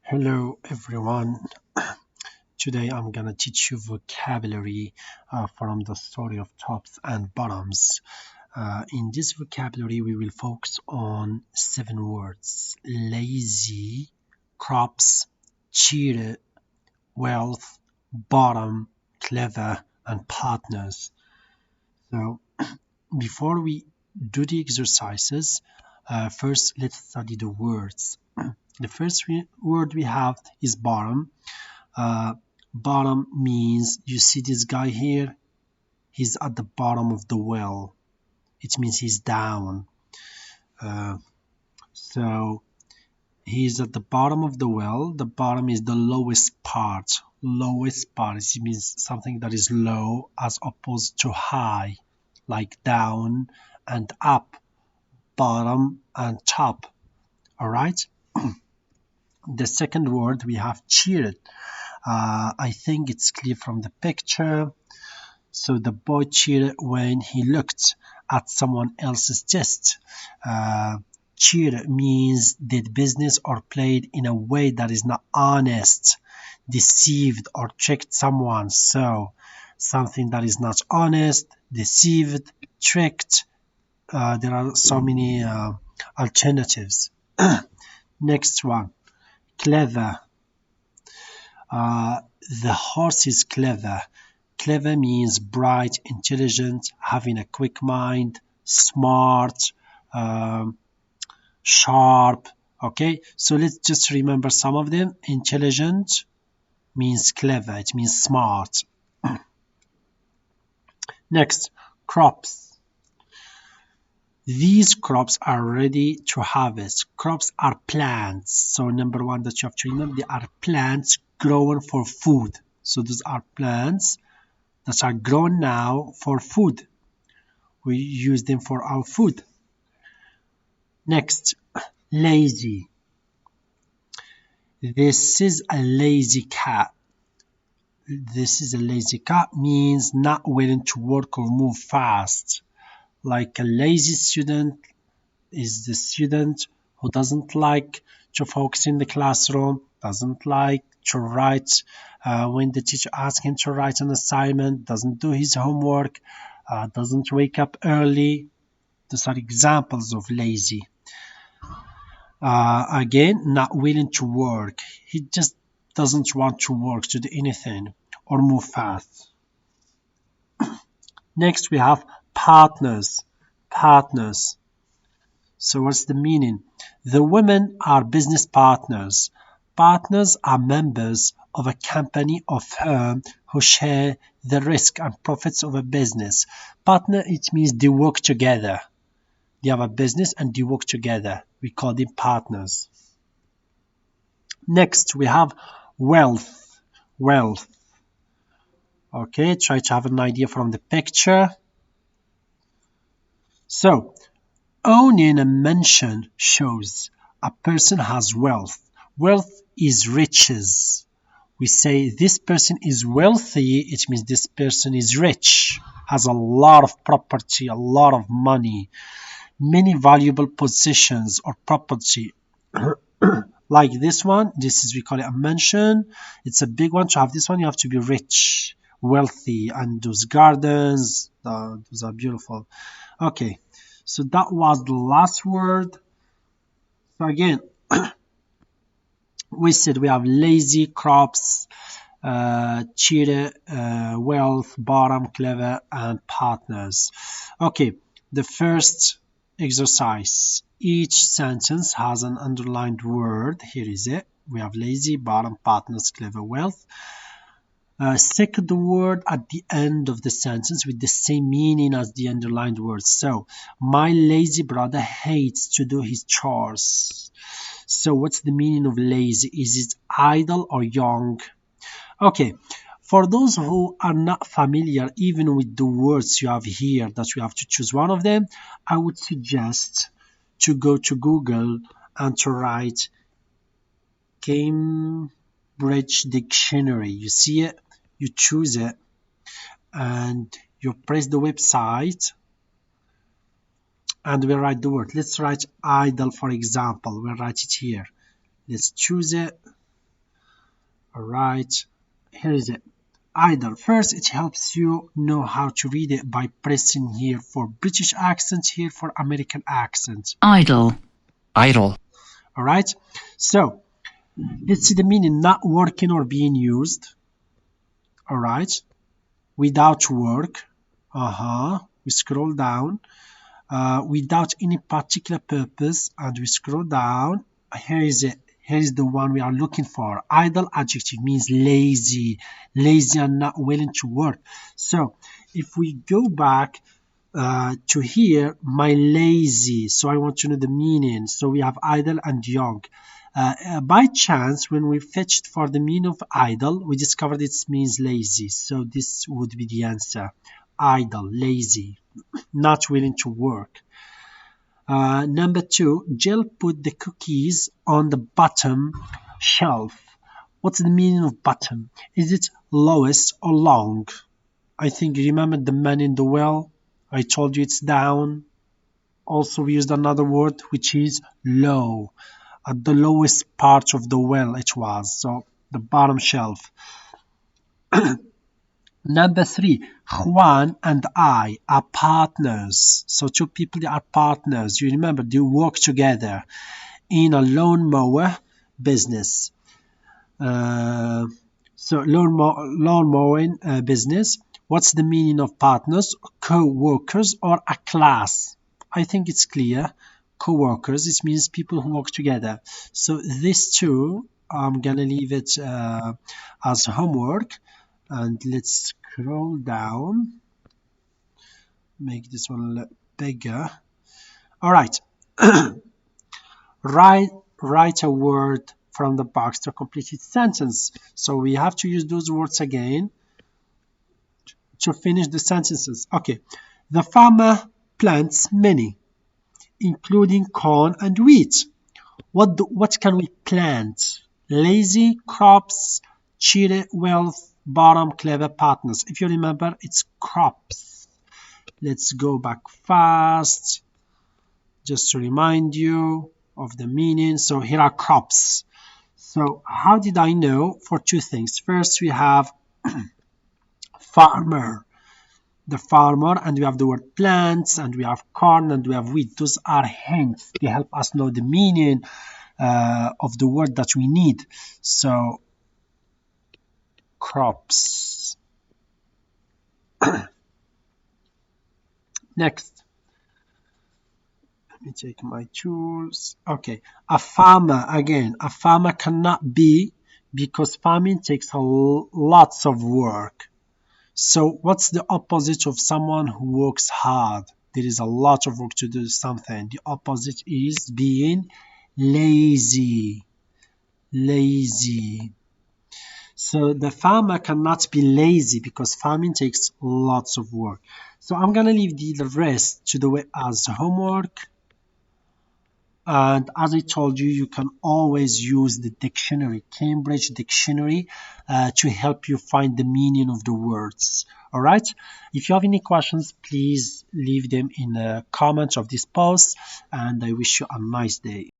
Hello everyone. Today I'm gonna teach you vocabulary from the story of tops and bottoms. In this vocabulary we will focus on 7 words: lazy, crops, cheated, wealth, bottom, clever, and partners. So before we do the exercises, first let's study the words. The first word we have is bottom. Uh, Bottom means, you see this guy here, he's at the bottom of the well. It means he's down. So he's at the bottom of the well. The bottom is the lowest part. Lowest part, it means something that is low as opposed to high, like down and up, bottom and top. All right. The second word we have cheated. I think it's clear from the picture. So the boy cheated when he looked at someone else's chest. Cheat means did business or played in a way that is not honest, deceived or tricked someone. So something that is not honest, deceived, tricked. There are so many alternatives. Next one, clever. The horse is clever. Clever means bright, intelligent, having a quick mind, smart, sharp. Okay, so let's just remember some of them. Intelligent means clever, it means smart. Next, crops. These crops are ready to harvest. Crops are plants. So number one that you have to remember, they are plants grown for food. So those are plants that are grown now for food. We use them for our food. Next, lazy. This is a lazy cat. This is a lazy cat means not willing to work or move fast. Like a lazy student is the student who doesn't like to focus in the classroom, doesn't like to write when the teacher asks him to write an assignment, doesn't do his homework, doesn't wake up early. Those are examples of lazy. Again, not willing to work. He just doesn't want to work, to do anything or move fast. Next, we have partners. Partners. So what's the meaning? The women are business partners. Partners are members of a company or firm who share the risk and profits of a business. Partner, it means they work together. They have a business and they work together. We call them partners. Next, we have wealth. Wealth. Okay, try to have an idea from the picture. So, owning a mansion shows a person has wealth. Wealth is riches. We say this person is wealthy, it means this person is rich, has a lot of property, a lot of money, many valuable possessions or property. Like this one, this is, we call it a mansion. It's a big one. To have this one, you have to be rich, wealthy, and those gardens, those are beautiful. Okay, so that was the last word. So again, we said we have lazy, crops, cheater, wealth, bottom, clever, and partners. Okay, the first exercise. Each sentence has an underlined word. Here is it. We have lazy, bottom, partners, clever, wealth. Stick the word at the end of the sentence with the same meaning as the underlined word. So, my lazy brother hates to do his chores. So, what's the meaning of lazy? Is it idle or young? Okay, for those who are not familiar even with the words you have here, that you have to choose one of them, I would suggest to go to Google and to write Cambridge Dictionary. You see it, you choose it, and you press the website, and we write the word. Let's write idle, for example. We'll write it here. Let's choose it. All right, here is it. Idle. First, it helps you know how to read it by pressing here for British accent, here for American accent. Idle. Idle. All right. So let's see the meaning. Not working or being used. All right. Without work. We scroll down. Without any particular purpose, and we scroll down. Here is it. Here is the one we are looking for. Idle adjective means lazy, lazy and not willing to work. So if we go back to here, my lazy. So I want to know the meaning. So we have idle and young. By chance, when we fetched for the meaning of idle, we discovered it means lazy. So this would be the answer. Idle, lazy, not willing to work. Number two, Jill put the cookies on the bottom shelf. What's the meaning of bottom? Is it lowest or long? I think you remember the man in the well. I told you it's down. Also, we used another word which is low. At the lowest part of the well it was. So the bottom shelf. Number three, Juan and I are partners. So two people are partners. You remember they work together in a lawnmower business. So lawn mowing business. What's the meaning of partners? Co-workers or a class? I think it's clear. Co-workers, it means people who work together. So these two, I'm gonna leave it as homework. And let's scroll down, make this one a little bigger. All right. write a word from the box to complete its sentence. So we have to use those words again to finish the sentences. Okay. The farmer plants many, including corn and wheat. What can we plant? Lazy, crops, cheated, wealth, bottom, clever, partners. If you remember, it's crops. Let's go back fast just to remind you of the meaning. So here are crops. So how did I know? For two things. First, we have farmer, the farmer, and we have the word plants, and we have corn, and we have wheat. Those are hints. They help us know the meaning of the word that we need. So crops. Next, let me take my tools. Okay, a farmer, again, a farmer cannot be, because farming takes lots of work. So what's the opposite of someone who works hard? There is a lot of work to do something. The opposite is being lazy. Lazy. So the farmer cannot be lazy because farming takes lots of work. So I'm gonna leave the rest to the way as homework. And as I told you, you can always use the dictionary, Cambridge Dictionary, to help you find the meaning of the words. All right. If you have any questions, please leave them in the comments of this post. And I wish you a nice day.